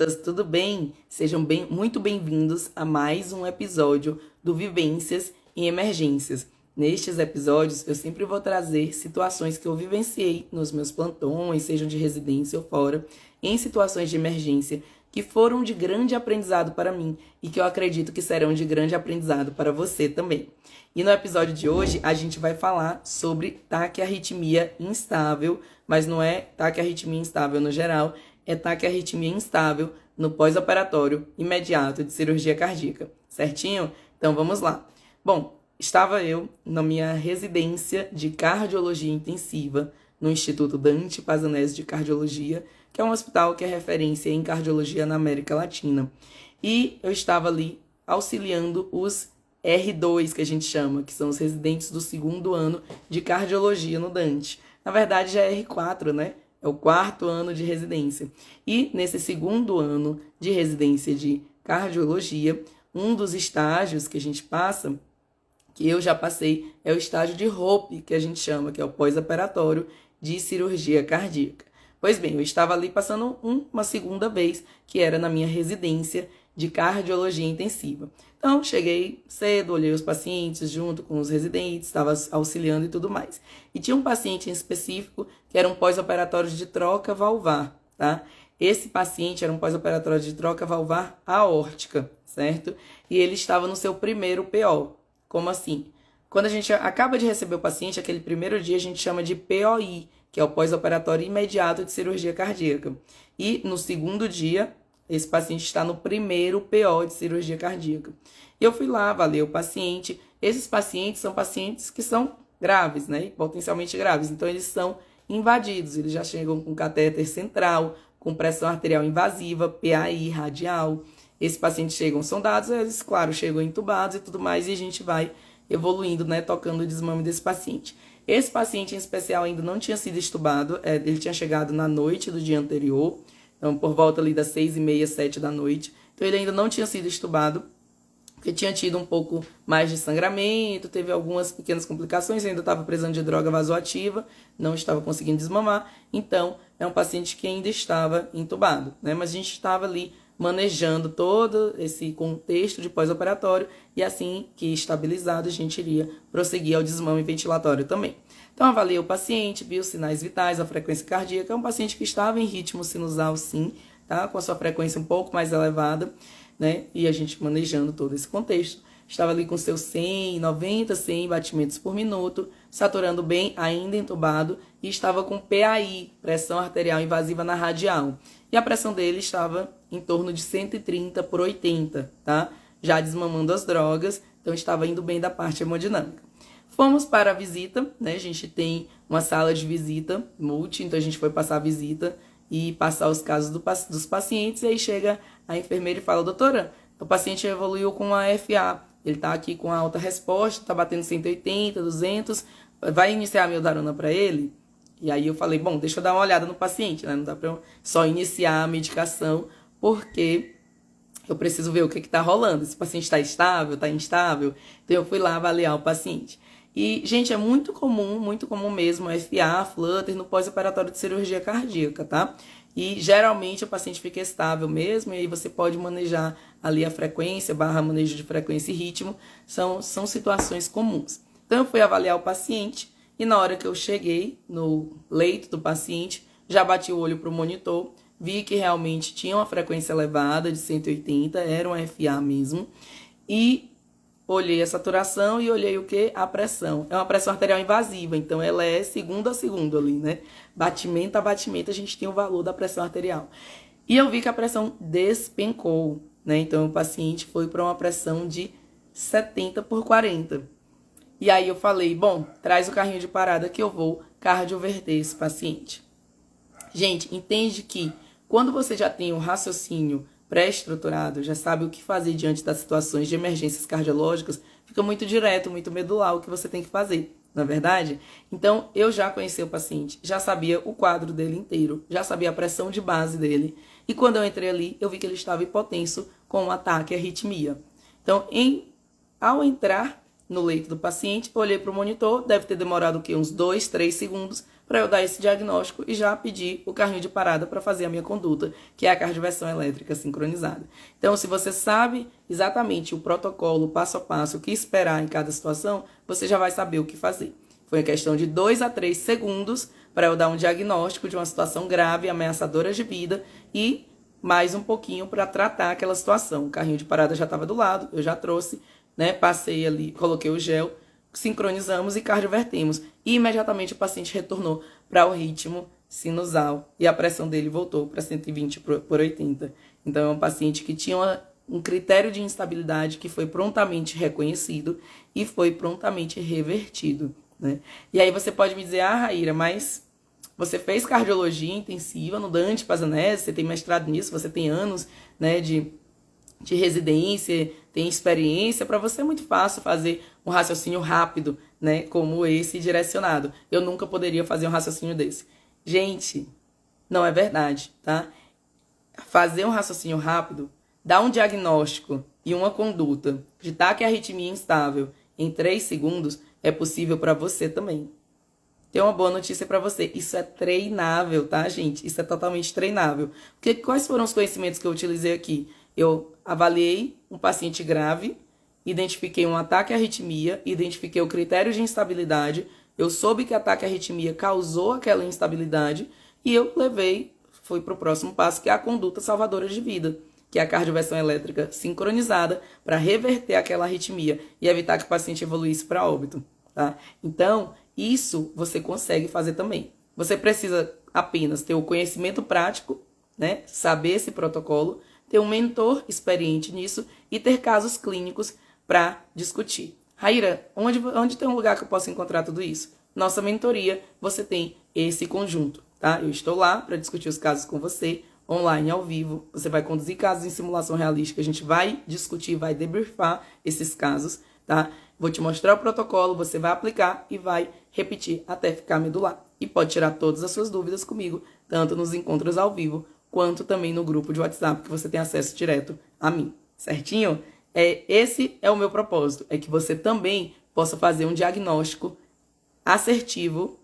internautas, tudo bem? Sejam muito bem-vindos a mais um episódio do Vivências em Emergências. Nestes episódios, eu sempre vou trazer situações que eu vivenciei nos meus plantões, sejam de residência ou fora, em situações de emergência, que foram de grande aprendizado para mim e que eu acredito que serão de grande aprendizado para você também. E no episódio de hoje, a gente vai falar sobre taquiarritmia instável, mas não é taquiarritmia instável no geral, é taquiarritmia instável no pós-operatório imediato de cirurgia cardíaca, certinho? Então vamos lá. Bom, estava eu na minha residência de cardiologia intensiva no Instituto Dante Pazanese de Cardiologia, que é um hospital que é referência em cardiologia na América Latina. E eu estava ali auxiliando os R2, que a gente chama, que são os residentes do segundo ano de cardiologia no Dante. Na verdade, já é R4, né? É o quarto ano de residência. E nesse segundo ano de residência de cardiologia, um dos estágios que a gente passa, que eu já passei, é o estágio de HOPE, que a gente chama, que é o pós-operatório de cirurgia cardíaca. Pois bem, eu estava ali passando uma segunda vez, que era na minha residência de cardiologia intensiva. Então, cheguei cedo, olhei os pacientes junto com os residentes, estava auxiliando e tudo mais. E tinha um paciente em específico que era um pós-operatório de troca valvar, tá? Esse paciente era um pós-operatório de troca valvar aórtica, certo? E ele estava no seu primeiro PO. Como assim? Quando a gente acaba de receber o paciente, aquele primeiro dia a gente chama de POI, que é o pós-operatório imediato de cirurgia cardíaca. E no segundo dia, esse paciente está no primeiro PO de cirurgia cardíaca. E eu fui lá, avaliei o paciente. Esses pacientes são pacientes que são graves, né? Potencialmente graves. Então, eles são invadidos. Eles já chegam com catéter central, com pressão arterial invasiva, PAI radial. Esses pacientes chegam sondados, eles, claro, chegam entubados e tudo mais, e a gente vai evoluindo, né? Tocando o desmame desse paciente. Esse paciente em especial ainda não tinha sido estubado, ele tinha chegado na noite do dia anterior, então por volta ali das 6h30, 7 da noite. Então ele ainda não tinha sido estubado, porque tinha tido um pouco mais de sangramento, teve algumas pequenas complicações, ainda estava precisando de droga vasoativa, não estava conseguindo desmamar. Então é um paciente que ainda estava entubado, né? Mas a gente estava ali manejando todo esse contexto de pós-operatório e assim que estabilizado a gente iria prosseguir ao desmame ventilatório também. Então avaliei o paciente, vi os sinais vitais, a frequência cardíaca, é um paciente que estava em ritmo sinusal sim, tá? Com a sua frequência um pouco mais elevada, né? E a gente manejando todo esse contexto. Estava ali com seus 100, 90, 100 batimentos por minuto, saturando bem, ainda entubado, e estava com PAI, pressão arterial invasiva na radial. E a pressão dele estava em torno de 130/80, tá? Já desmamando as drogas, então estava indo bem da parte hemodinâmica. Fomos para a visita, né? A gente tem uma sala de visita multi, então a gente foi passar a visita e passar os casos dos pacientes, e aí chega a enfermeira e fala: doutora, o paciente evoluiu com a FA, ele está aqui com alta resposta, está batendo 180, 200, vai iniciar a mildarona para ele? E aí eu falei, bom, deixa eu dar uma olhada no paciente, né? Não dá para só iniciar a medicação, porque eu preciso ver o que está rolando. Se o paciente está estável, está instável. Então eu fui lá avaliar o paciente. E, gente, é muito comum mesmo, FA, flutter no pós-operatório de cirurgia cardíaca, tá? E geralmente o paciente fica estável mesmo, e aí você pode manejar ali a frequência, manejo de frequência e ritmo, são situações comuns. Então eu fui avaliar o paciente, e na hora que eu cheguei no leito do paciente, já bati o olho para o monitor, vi que realmente tinha uma frequência elevada de 180, era um FA mesmo, e olhei a saturação e olhei o que? A pressão. É uma pressão arterial invasiva, então ela é segundo a segundo ali, né? Batimento a batimento a gente tem o valor da pressão arterial. E eu vi que a pressão despencou, né? Então o paciente foi para uma pressão de 70/40. E aí eu falei, bom, traz o carrinho de parada que eu vou cardioverter esse paciente. Gente, entende que quando você já tem um raciocínio pré-estruturado, já sabe o que fazer diante das situações de emergências cardiológicas, fica muito direto, muito medular o que você tem que fazer, não é verdade? Então, eu já conheci o paciente, já sabia o quadro dele inteiro, já sabia a pressão de base dele, e quando eu entrei ali, eu vi que ele estava hipotenso com um ataque à arritmia. Então, ao entrar no leito do paciente, olhei para o monitor, deve ter demorado o quê? Uns 2, 3 segundos, para eu dar esse diagnóstico e já pedir o carrinho de parada para fazer a minha conduta, que é a cardioversão elétrica sincronizada. Então, se você sabe exatamente o protocolo, passo a passo, o que esperar em cada situação, você já vai saber o que fazer. Foi uma questão de 2 a 3 segundos para eu dar um diagnóstico de uma situação grave, ameaçadora de vida e mais um pouquinho para tratar aquela situação. O carrinho de parada já estava do lado, eu já trouxe, né? Passei ali, coloquei o gel, sincronizamos e cardiovertemos. E imediatamente o paciente retornou para o ritmo sinusal e a pressão dele voltou para 120 por 80. Então é um paciente que tinha um critério de instabilidade que foi prontamente reconhecido e foi prontamente revertido, né? E aí você pode me dizer, Raíra, mas você fez cardiologia intensiva no Dante Pazanese, você tem mestrado nisso, você tem anos, né, de residência, tem experiência, para você é muito fácil fazer um raciocínio rápido, né, como esse direcionado. Eu nunca poderia fazer um raciocínio desse. Gente, não é verdade, tá? Fazer um raciocínio rápido, dar um diagnóstico e uma conduta de taquiarritmia instável em 3 segundos é possível para você também. Tem uma boa notícia para você. Isso é treinável, tá, gente? Isso é totalmente treinável. Porque quais foram os conhecimentos que eu utilizei aqui? Eu avaliei um paciente grave, identifiquei um ataque à arritmia, identifiquei o critério de instabilidade, eu soube que ataque à arritmia causou aquela instabilidade e eu fui para o próximo passo, que é a conduta salvadora de vida, que é a cardioversão elétrica sincronizada para reverter aquela arritmia e evitar que o paciente evoluísse para óbito, tá? Então, isso você consegue fazer também. Você precisa apenas ter o conhecimento prático, né? Saber esse protocolo, ter um mentor experiente nisso e ter casos clínicos para discutir. Raíra, onde tem um lugar que eu posso encontrar tudo isso? Nossa mentoria, você tem esse conjunto, tá? Eu estou lá para discutir os casos com você, online, ao vivo. Você vai conduzir casos em simulação realística, a gente vai discutir, vai debriefar esses casos, tá? Vou te mostrar o protocolo, você vai aplicar e vai repetir até ficar medular. E pode tirar todas as suas dúvidas comigo, tanto nos encontros ao vivo, quanto também no grupo de WhatsApp, que você tem acesso direto a mim, certinho? Esse é o meu propósito, é que você também possa fazer um diagnóstico assertivo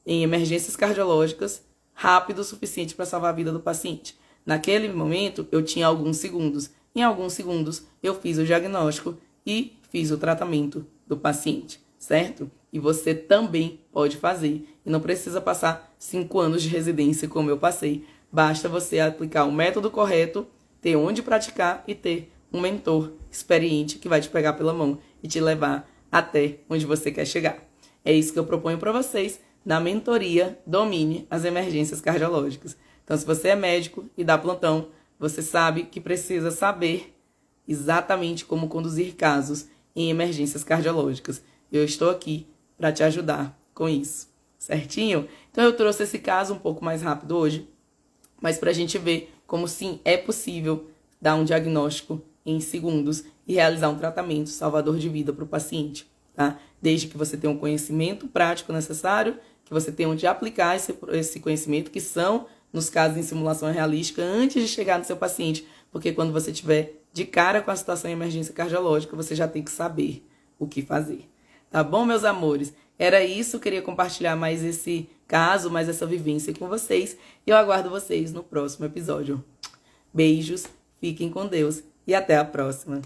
em emergências cardiológicas, rápido o suficiente para salvar a vida do paciente. Naquele momento, eu tinha alguns segundos. Em alguns segundos, eu fiz o diagnóstico e fiz o tratamento do paciente, certo? E você também pode fazer. E não precisa passar 5 anos de residência como eu passei. Basta você aplicar o método correto, ter onde praticar e ter um mentor experiente que vai te pegar pela mão e te levar até onde você quer chegar. É isso que eu proponho para vocês na mentoria Domine as Emergências Cardiológicas. Então, se você é médico e dá plantão, você sabe que precisa saber exatamente como conduzir casos em emergências cardiológicas. Eu estou aqui para te ajudar com isso, certinho? Então, eu trouxe esse caso um pouco mais rápido hoje, mas para a gente ver como sim é possível dar um diagnóstico em segundos e realizar um tratamento salvador de vida para o paciente, tá? Desde que você tenha um conhecimento prático necessário, que você tenha onde aplicar esse conhecimento, que são nos casos em simulação realística, antes de chegar no seu paciente, porque quando você estiver de cara com a situação em emergência cardiológica, você já tem que saber o que fazer. Tá bom, meus amores? Era isso, eu queria compartilhar mais esse caso, mais essa vivência com vocês. E eu aguardo vocês no próximo episódio. Beijos, fiquem com Deus e até a próxima.